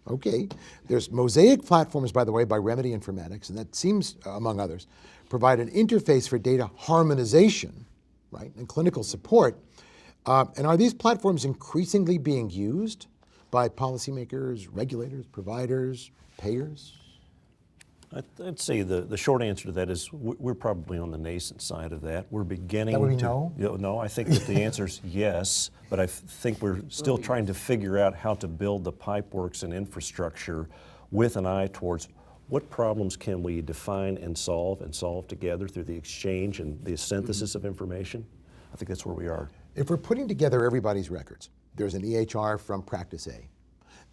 Okay. There's Mosaic platforms, by the way, by Remedy Informatics, and that seems, among others, provide an interface for data harmonization, right, and clinical support. And are these platforms increasingly being used by policymakers, regulators, providers, payers? I'd say the short answer to that is we're probably on the nascent side of that. We're beginning That would be to, no? No, I think that the answer is yes, but I think we're still trying to figure out how to build the pipeworks and infrastructure with an eye towards what problems can we define and solve together through the exchange and the synthesis of information. I think that's where we are. If we're putting together everybody's records, there's an EHR from practice A.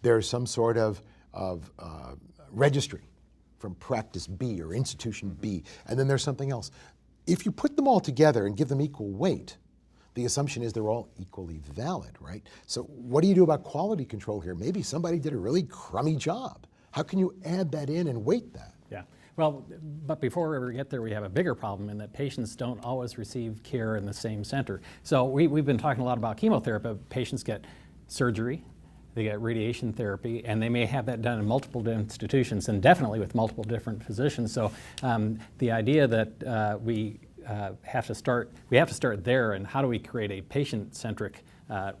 There's some sort of registry from practice B or institution B, and then there's something else. If you put them all together and give them equal weight, the assumption is they're all equally valid, right? So what do you do about quality control here? Maybe somebody did a really crummy job. How can you add that in and weight that? Yeah. Well, but before we ever get there, we have a bigger problem in that patients don't always receive care in the same center. So we've been talking a lot about chemotherapy. Patients get surgery, they get radiation therapy, and they may have that done in multiple institutions and definitely with multiple different physicians. So the idea that we have to start there, and how do we create a patient-centric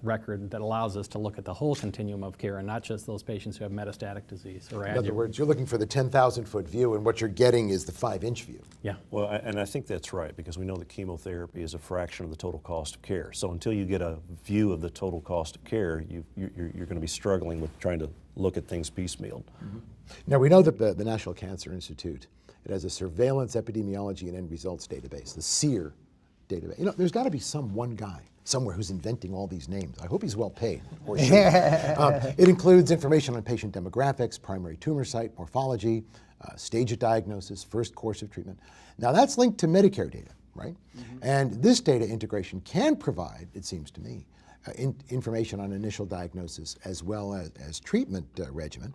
record that allows us to look at the whole continuum of care and not just those patients who have metastatic disease. Or in other words, you're looking for the 10,000-foot view, and what you're getting is the 5-inch view. Yeah. Well, and I think that's right, because we know that chemotherapy is a fraction of the total cost of care. So until you get a view of the total cost of care, you're going to be struggling with trying to look at things piecemeal. Mm-hmm. Now, we know that the National Cancer Institute, it has a surveillance, epidemiology, and end results database, the SEER database. You know, there's got to be one guy somewhere who's inventing all these names. I hope he's well paid. Or she. It includes information on patient demographics, primary tumor site, morphology, stage of diagnosis, first course of treatment. Now that's linked to Medicare data, right? Mm-hmm. And this data integration can provide, it seems to me, information on initial diagnosis as well as treatment regimen.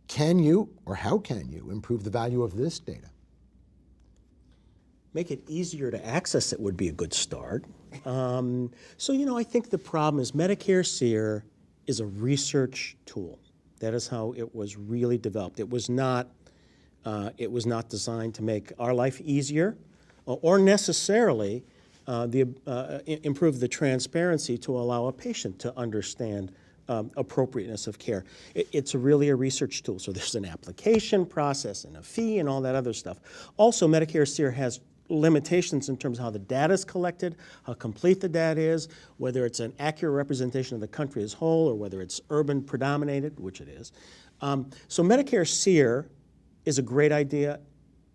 Can you, or how can you, improve the value of this data? Make it easier to access it would be a good start. So, you know, I think the problem is Medicare SEER is a research tool. That is how it was really developed. It was not designed to make our life easier or necessarily improve the transparency to allow a patient to understand appropriateness of care. It's really a research tool. So there's an application process and a fee and all that other stuff. Also, Medicare SEER has limitations in terms of how the data is collected, how complete the data is, whether it's an accurate representation of the country as whole or whether it's urban predominated, which it is. So Medicare SEER is a great idea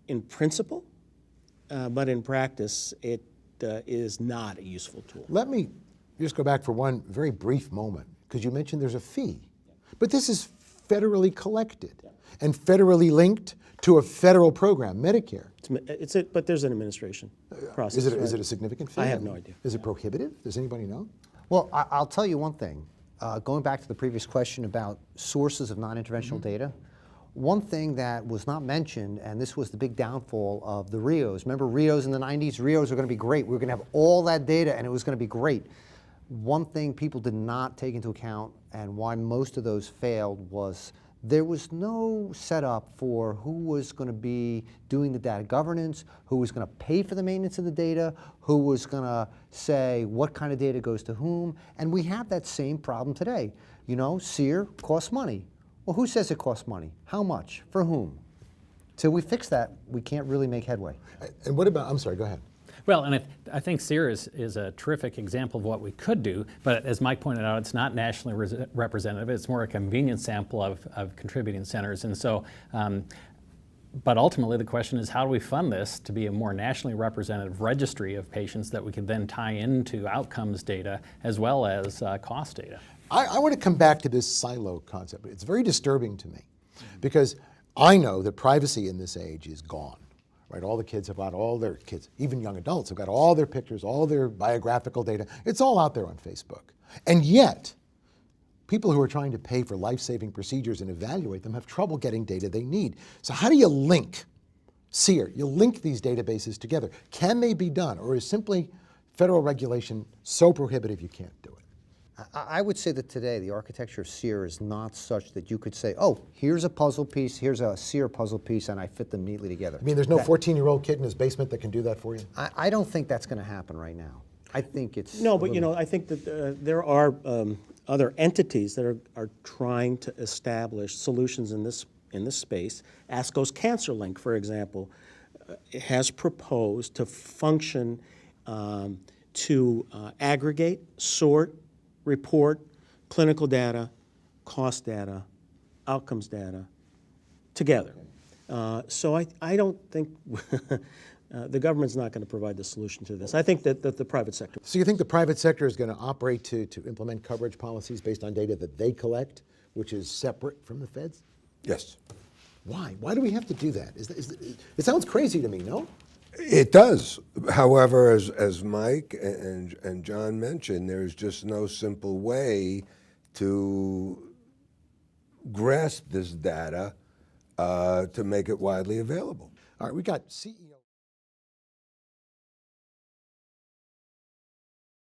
in principle, but in practice it is not a useful tool. Let me just go back for one very brief moment, because you mentioned there's a fee. But this is federally collected and federally linked to a federal program, Medicare. But there's an administration process. Is it a significant fee? I have no idea. Is it prohibitive? Does anybody know? Well, I'll tell you one thing. Going back to the previous question about sources of non-interventional data, one thing that was not mentioned, and this was the big downfall of the RIOs. Remember RIOs in the 90s? RIOs were going to be great. We were going to have all that data and it was going to be great. One thing people did not take into account, and why most of those failed, was there was no setup for who was going to be doing the data governance, who was going to pay for the maintenance of the data, who was going to say what kind of data goes to whom. And we have that same problem today. You know, SEER costs money. Well, who says it costs money? How much? For whom? Till we fix that, we can't really make headway. And what about, I'm sorry, go ahead. Well, and I think SEER is a terrific example of what we could do, but as Mike pointed out, it's not nationally representative. It's more a convenient sample of contributing centers. And so, but ultimately the question is, how do we fund this to be a more nationally representative registry of patients that we could then tie into outcomes data as well as cost data? I want to come back to this silo concept. It's very disturbing to me because I know that privacy in this age is gone. Right, all the kids have got all their kids, even young adults have got all their pictures, all their biographical data. It's all out there on Facebook. And yet, people who are trying to pay for life-saving procedures and evaluate them have trouble getting data they need. So how do you link SEER? You link these databases together. Can they be done, or is simply federal regulation so prohibitive you can't do it? I would say that today the architecture of SEER is not such that you could say, oh, here's a puzzle piece, here's a SEER puzzle piece, and I fit them neatly together. I mean, there's no 14-year-old kid in his basement that can do that for you? I don't think that's going to happen right now. I think it's No, but I think that there are other entities that are trying to establish solutions in this space. ASCO's Cancer Link, for example, has proposed to function to aggregate, sort, report clinical data, cost data, outcomes data together. So I don't think the government's not going to provide the solution to this. I think that the private sector. So you think the private sector is going to operate to implement coverage policies based on data that they collect, which is separate from the feds? Yes. Why? Why do we have to do that? It sounds crazy to me, no? It does. However, as Mike and John mentioned, there's just no simple way to grasp this data to make it widely available. All right, we got CEO.